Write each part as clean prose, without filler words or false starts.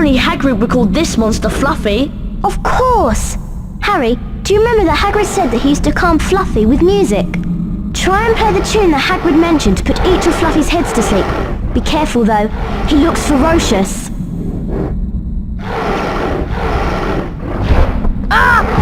only Hagrid would call this monster Fluffy. Of course! Harry, do you remember that Hagrid said that he used to calm Fluffy with music? Try and play the tune that Hagrid mentioned to put each of Fluffy's heads to sleep. Be careful though, he looks ferocious. Ah!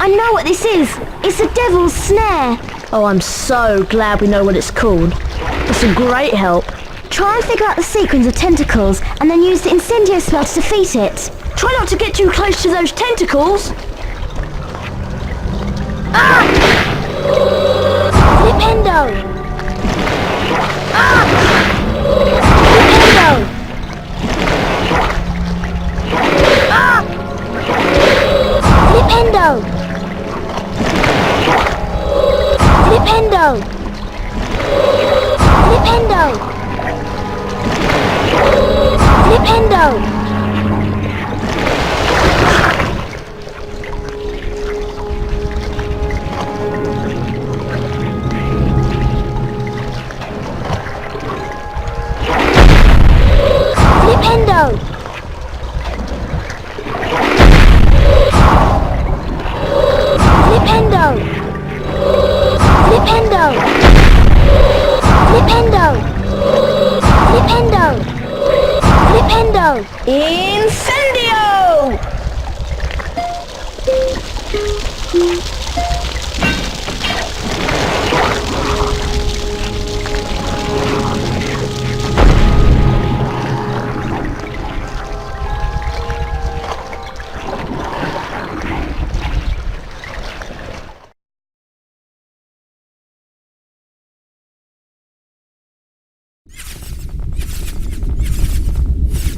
I know what this is. It's a devil's snare. Oh, I'm so glad we know what it's called. It's a great help. Try and figure out the sequence of tentacles and then use the incendio spell to defeat it. Try not to get too close to those tentacles. Ah! Flipendo! Ah! Flipendo! Ah! Flipendo! Flipendo! Flipendo! Flipendo! Flipendo! Flipendo! Flipendo! Flipendo! Flipendo! Flipendo! Incendio!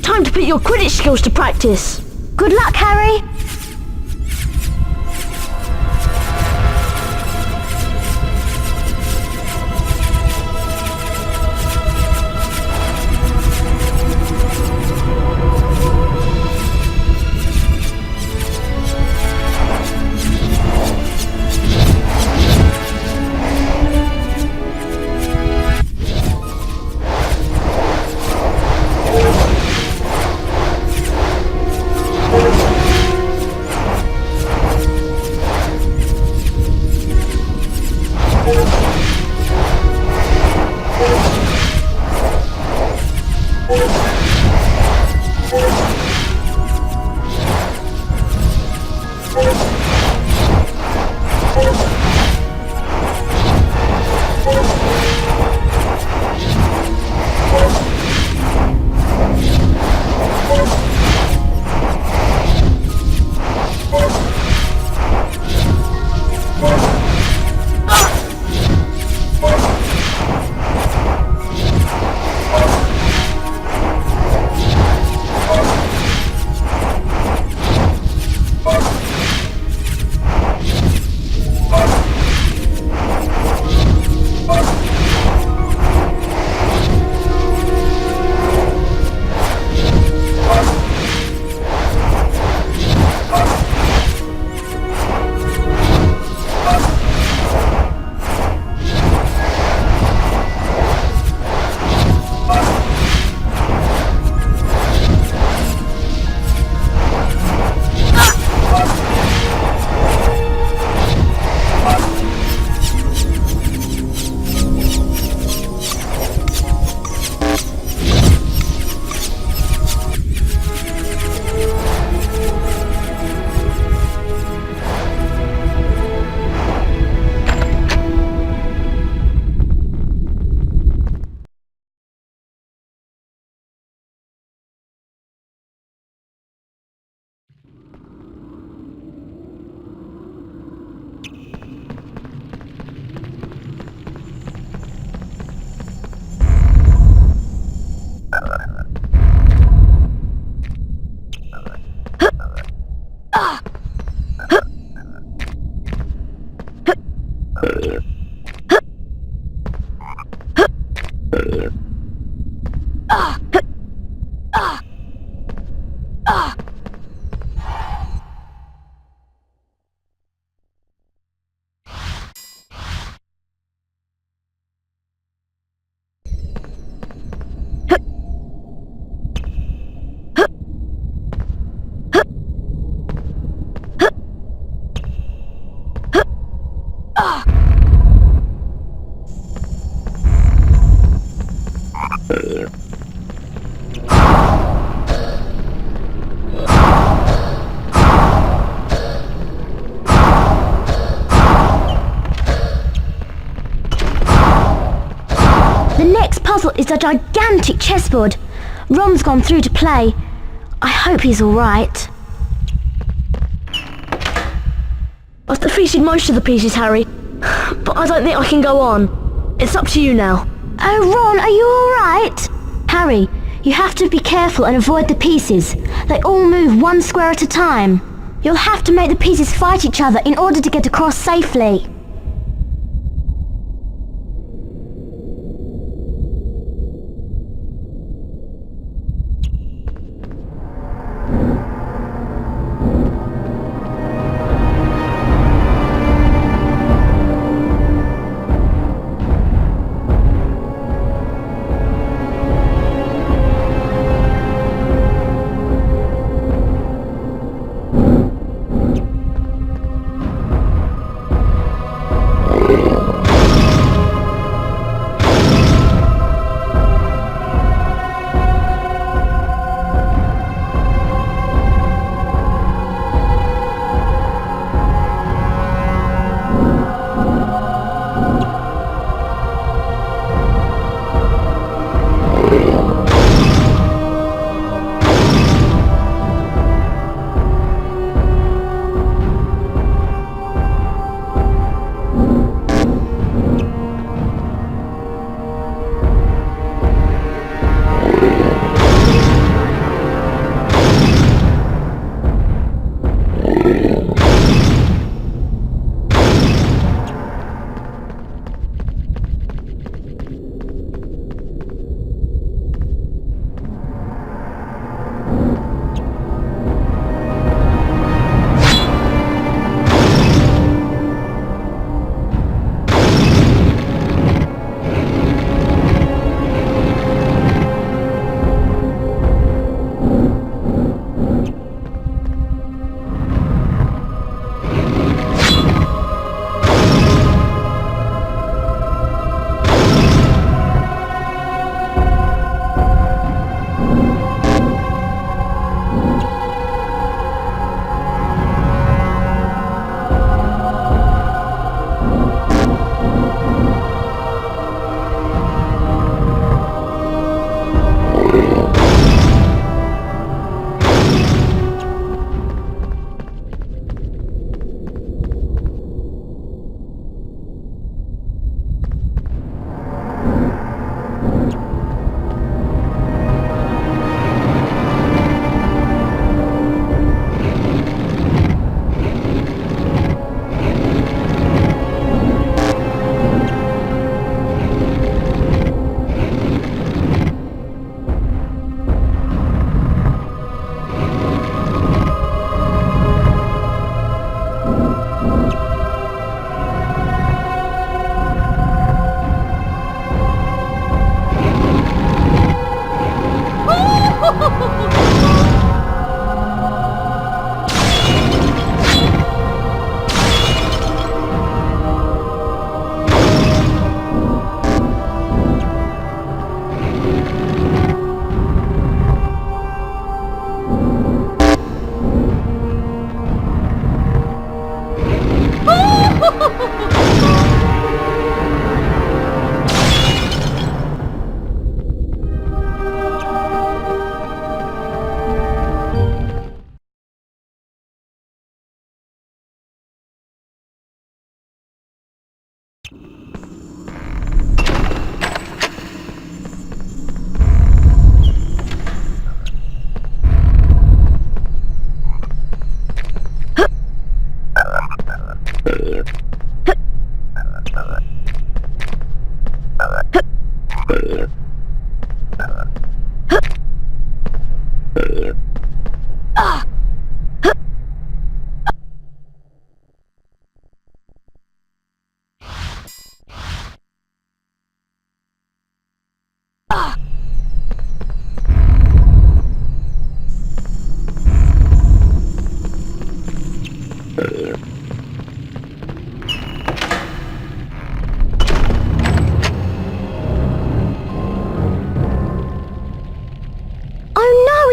Time to put your Quidditch skills to practice. Good luck, Harry! puzzle is a gigantic chessboard. Ron's gone through to play. I hope he's alright. I've defeated most of the pieces, Harry, but I don't think I can go on. It's up to you now. Oh, Ron, are you alright? Harry, you have to be careful and avoid the pieces. They all move one square at a time. You'll have to make the pieces fight each other in order to get across safely.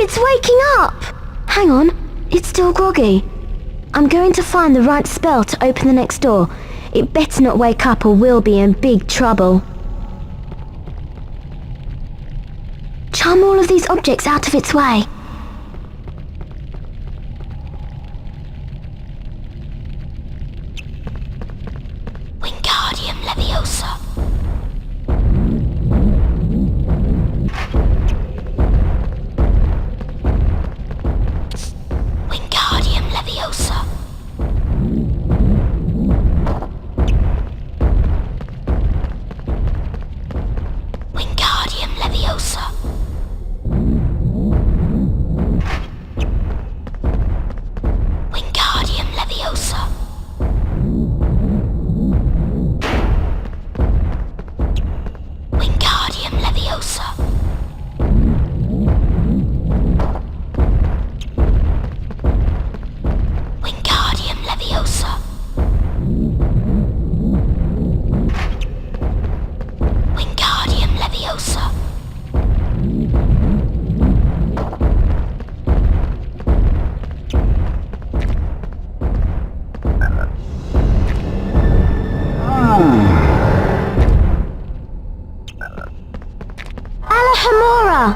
It's waking up! Hang on, it's still groggy. I'm going to find the right spell to open the next door. It better not wake up or we'll be in big trouble. charm all of these objects out of its way. Wingardium Leviosa. Wingardium Leviosa. Wingardium Leviosa. Wingardium Leviosa. Wingardium Leviosa. Wingardium Leviosa. Wingardium Leviosa. Alohomora!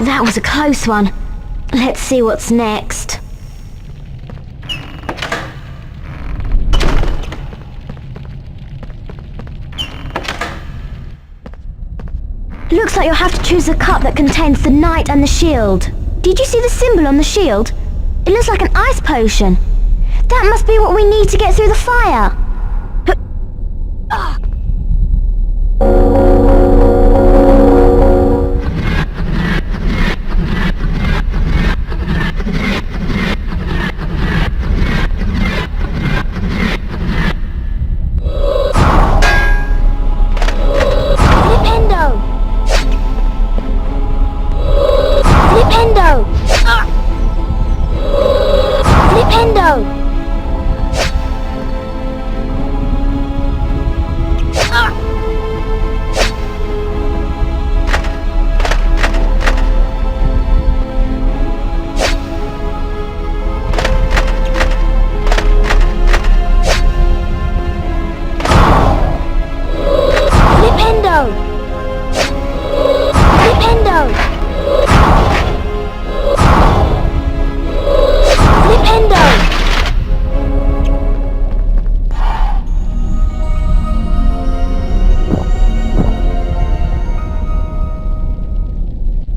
That was a close one. Let's see what's next. Looks like you'll have to choose a cup that contains the knight and the shield. Did you see the symbol on the shield? It looks like an ice potion. That must be what we need to get through the fire.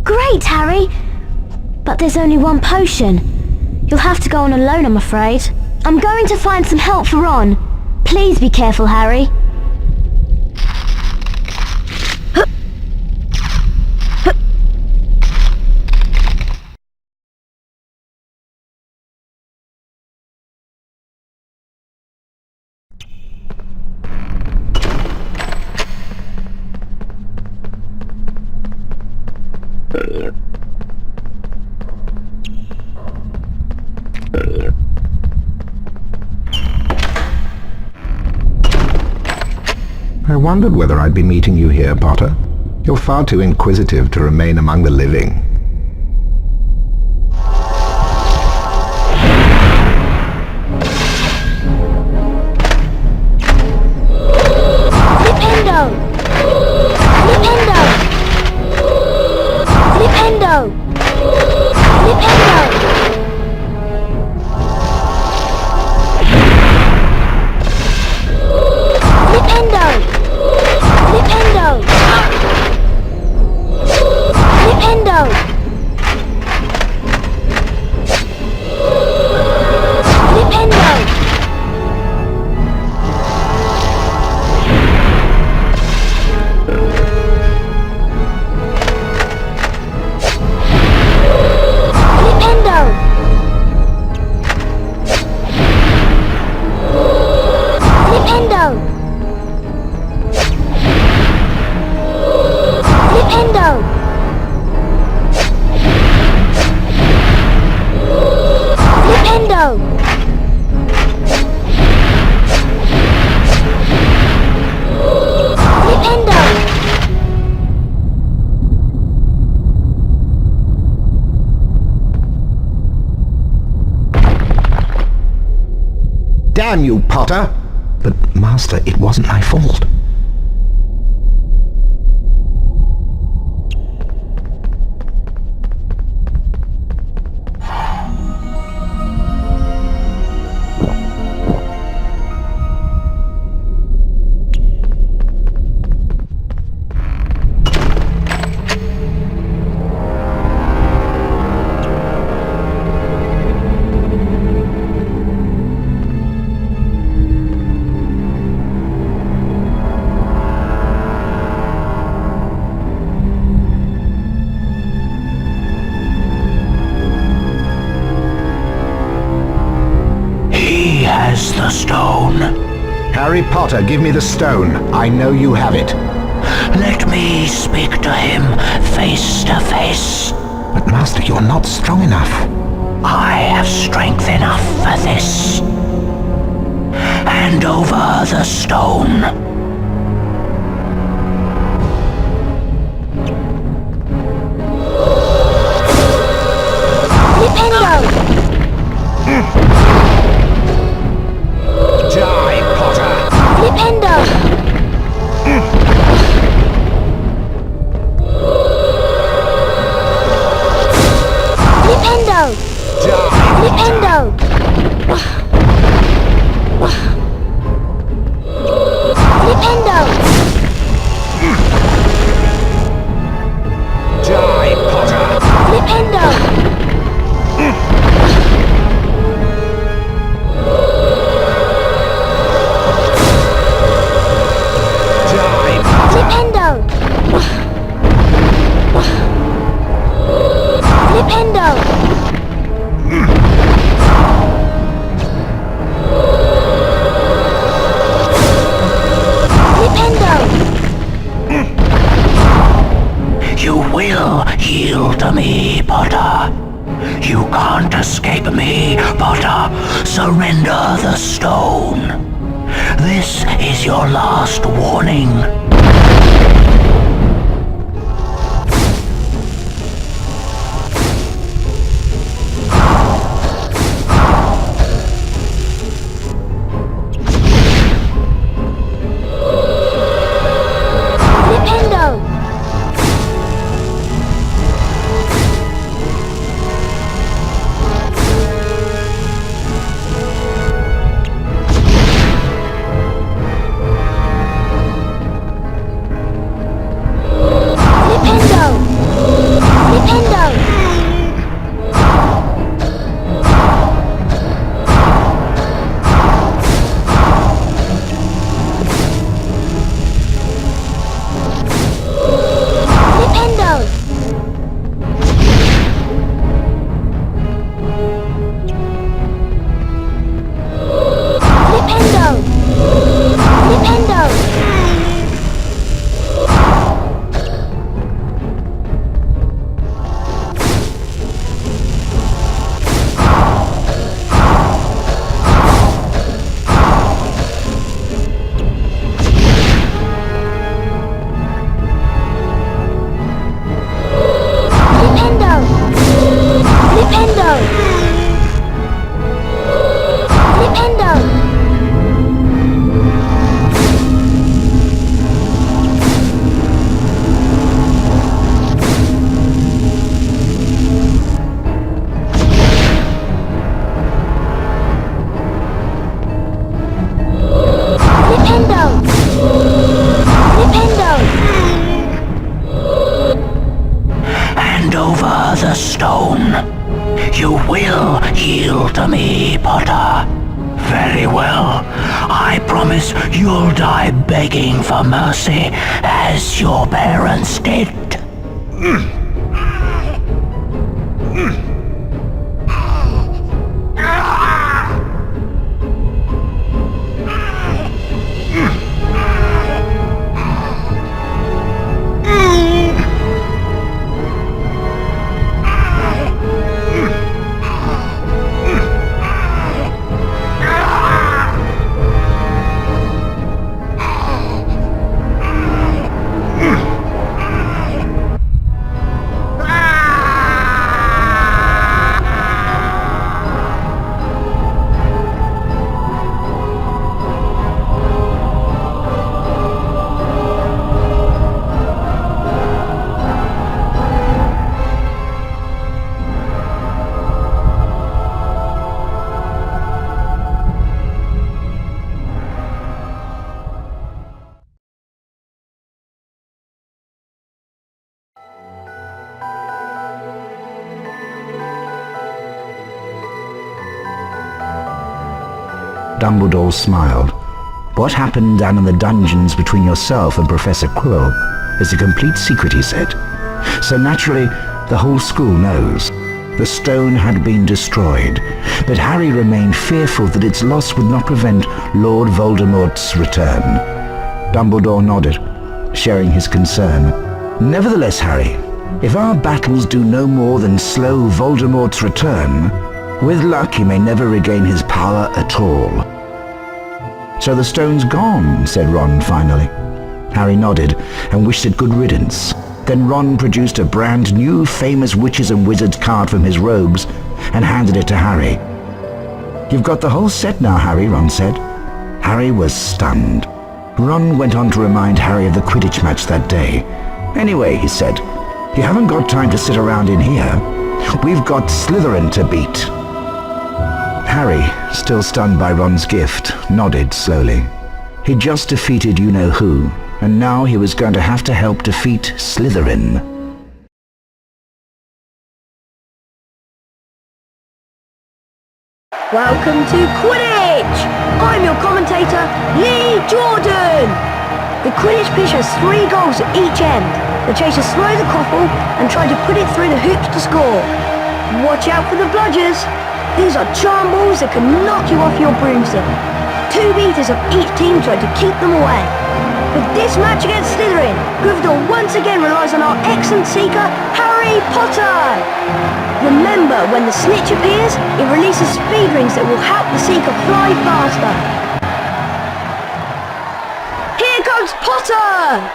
Great, Harry! But there's only one potion. You'll have to go on alone, I'm afraid. I'm going to find some help for Ron. Please be careful, Harry. I wondered whether I'd be meeting you here, Potter. You're far too inquisitive to remain among the living. Flipendo! Flipendo! Flipendo! Flipendo! Flipendo! Flipendo! Flipendo! Damn you, Potter! But, Master, it wasn't my fault. has the stone? Harry Potter, give me the stone. I know you have it. Let me speak to him face to face. But Master, you're not strong enough. I have strength enough for this. Hand over the stone. Die, Potter! Flipendo! Flipendo! Die! Flipendo! Flipendo! Die, Potter! Flipendo! Flipendo! Flipendo! Flipendo! You will yield to me, Potter. You can't escape me, Potter. Surrender the stone. This is your last warning. Flipendo! Hand over the stone. You will yield to me, Potter. Very well. I promise you'll die begging for mercy, as your parents did. Dumbledore smiled. What happened down in the dungeons between yourself and Professor Quirrell is a complete secret, he said. So naturally, the whole school knows. The stone had been destroyed, but Harry remained fearful that its loss would not prevent Lord Voldemort's return. Dumbledore nodded, sharing his concern. Nevertheless, Harry, if our battles do no more than slow Voldemort's return, with luck he may never regain his power at all. So the stone's gone, said Ron finally. Harry nodded and wished it good riddance. Then Ron produced a brand new famous witches and wizards card from his robes and handed it to Harry. You've got the whole set now, Harry, Ron said. Harry was stunned. Ron went on to remind Harry of the Quidditch match that day. Anyway, he said, you haven't got time to sit around in here. We've got Slytherin to beat. Harry, still stunned by Ron's gift, nodded slowly. He'd just defeated you-know-who, and now he was going to have to help defeat Slytherin. Welcome to Quidditch! I'm your commentator, Lee Jordan! The Quidditch pitch has 3 goals at each end. The chasers throw the quaffle and try to put it through the hoops to score. Watch out for the bludgers. These are charm balls that can knock you off your broomstick. 2 beaters of each team try to keep them away. For this match against Slytherin, Gryffindor once again relies on our excellent seeker, Harry Potter! Remember, when the snitch appears, it releases speed rings that will help the seeker fly faster. Here comes Potter!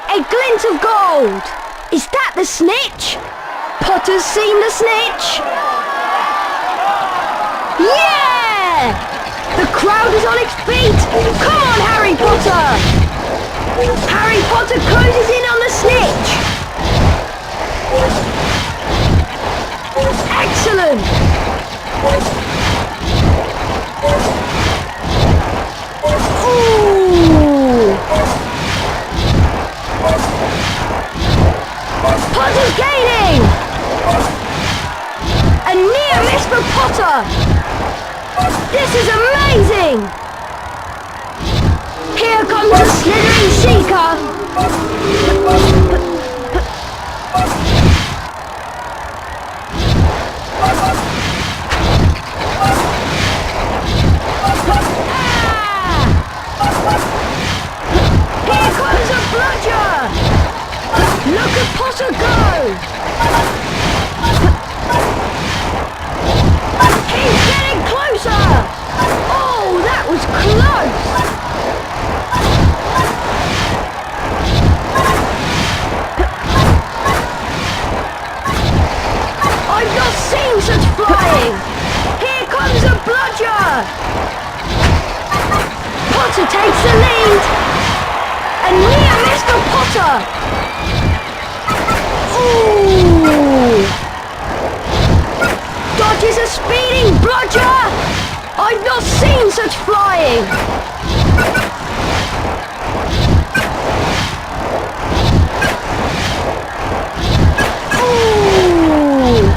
A glint of gold! Is that the snitch? Potter's seen the snitch! Yeah! The crowd is on its feet! Come on, Harry Potter! Harry Potter closes in on the snitch! Excellent! Ooh! Potter's gaining! A near miss for Potter! This is amazing! Here comes the Slytherin Seeker! Here comes a bludger! Look at Potter go! He's getting closer! Oh, that was close! I've not seen such flying! Here comes a bludger! Potter takes the lead! A near miss for Potter! Ooh! Dodges a speeding bludger! I've not seen such flying! Ooh!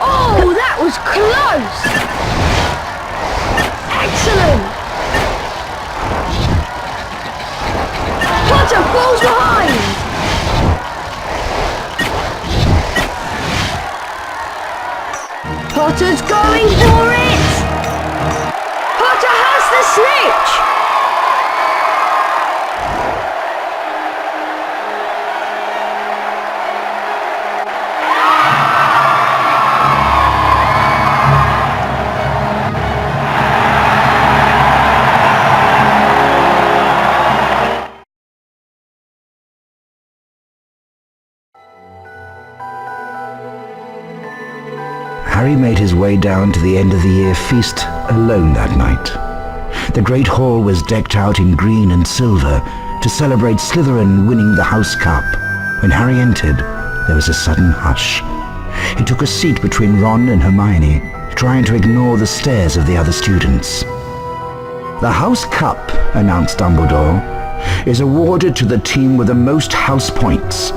Oh, that was close! Excellent! Potter falls behind! Potter's going for it! Potter has the snitch! Harry made his way down to the end of the year feast alone that night. The Great Hall was decked out in green and silver to celebrate Slytherin winning the House Cup. When Harry entered, there was a sudden hush. He took a seat between Ron and Hermione, trying to ignore the stares of the other students. The House Cup, announced Dumbledore, is awarded to the team with the most house points.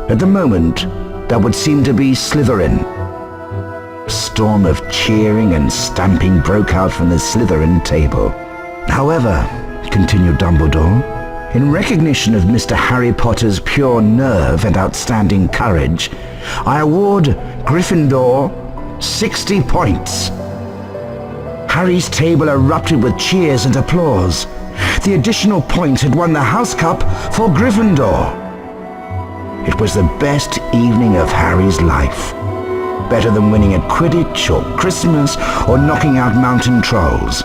At the moment, that would seem to be Slytherin. storm of cheering and stamping broke out from the Slytherin table. However, continued Dumbledore, in recognition of Mr. Harry Potter's pure nerve and outstanding courage, I award Gryffindor 60 points. Harry's table erupted with cheers and applause. The additional point had won the House Cup for Gryffindor. It was the best evening of Harry's life. Better than winning at Quidditch or Christmas or knocking out mountain trolls.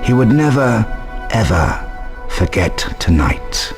He would never, ever forget tonight.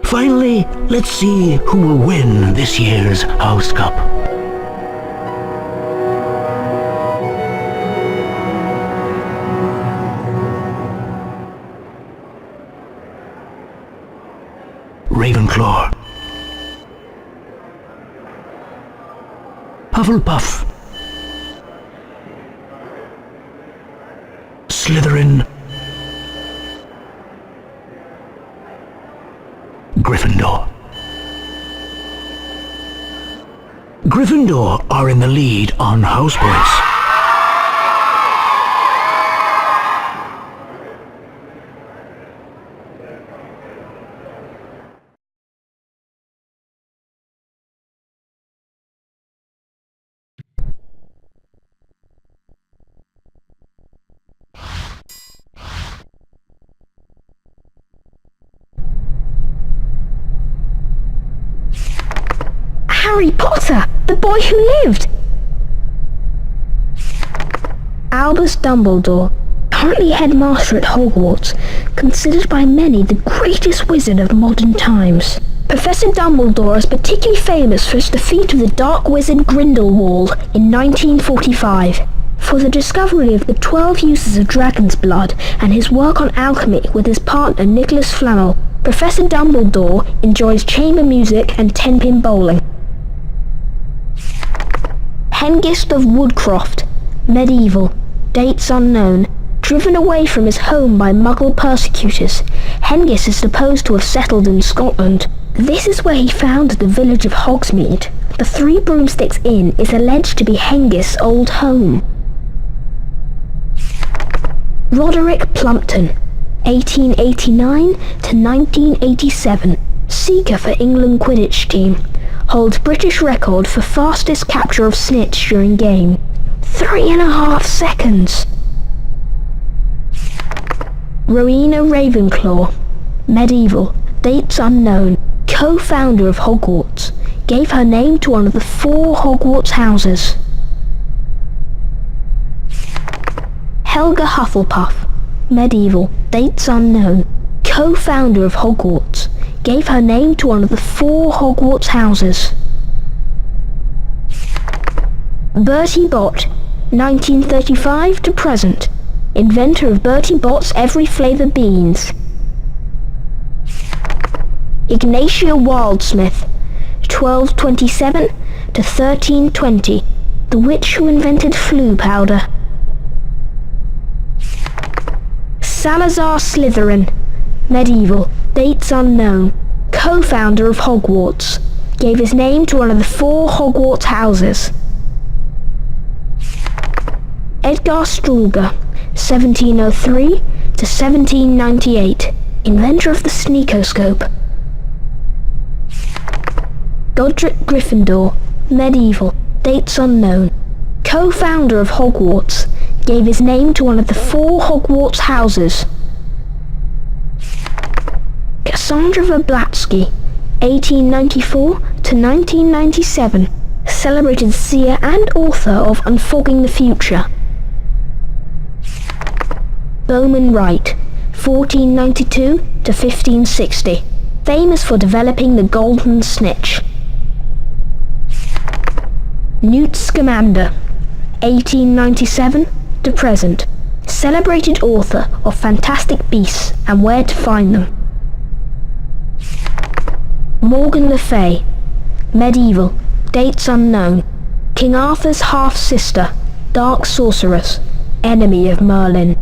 Finally, let's see who will win this year's House Cup. Ravenclaw, Hufflepuff, Slytherin, Gryffindor. Gryffindor are in the lead on house points. Harry Potter, the boy who lived! Albus Dumbledore, currently headmaster at Hogwarts, considered by many the greatest wizard of modern times. Professor Dumbledore is particularly famous for his defeat of the dark wizard Grindelwald in 1945, for the discovery of the 12 uses of dragon's blood and his work on alchemy with his partner Nicholas Flamel. Professor Dumbledore enjoys chamber music and 10-pin bowling. Hengist of Woodcroft, medieval, dates unknown. Driven away from his home by Muggle persecutors, Hengist is supposed to have settled in Scotland. This is where he founded the village of Hogsmeade. The Three Broomsticks Inn is alleged to be Hengist's old home. Roderick Plumpton, 1889 to 1987, seeker for England Quidditch team. Holds British record for fastest capture of snitch during game. 3.5 seconds. Rowena Ravenclaw, medieval, dates unknown, co-founder of Hogwarts, gave her name to one of the 4 Hogwarts houses. Helga Hufflepuff, medieval, dates unknown, co-founder of Hogwarts, gave her name to one of the 4 Hogwarts houses. Bertie Bott, 1935 to present, inventor of Bertie Bott's Every Flavour beans. Ignatia Wildsmith, 1227 to 1320, the witch who invented flu powder. Salazar Slytherin, medieval, dates unknown, co-founder of Hogwarts, gave his name to one of the 4 Hogwarts houses. Edgar Strulga, 1703 to 1798, inventor of the sneakoscope. Godric Gryffindor, medieval, dates unknown, co-founder of Hogwarts, gave his name to one of the 4 Hogwarts houses. Cassandra Verblatsky, 1894 to 1997, celebrated seer and author of Unfogging the Future. Bowman Wright, 1492 to 1560, famous for developing the golden snitch. Newt Scamander, 1897 to present, celebrated author of Fantastic Beasts and Where to Find Them. Morgan Le Fay, medieval, dates unknown, King Arthur's half-sister, dark sorceress, enemy of Merlin.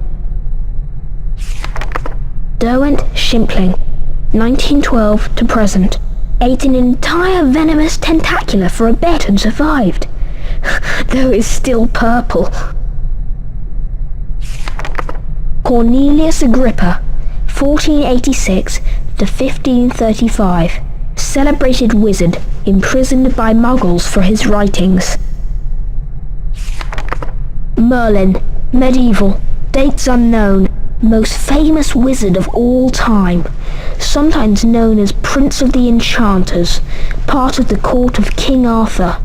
Derwent Shimpling, 1912 to present, ate an entire venomous tentacula for a bet and survived, though it's still purple. Cornelius Agrippa, 1486 to 1535, celebrated wizard imprisoned by Muggles for his writings. Merlin, medieval, dates unknown, most famous wizard of all time, sometimes known as Prince of the Enchanters, part of the court of King Arthur.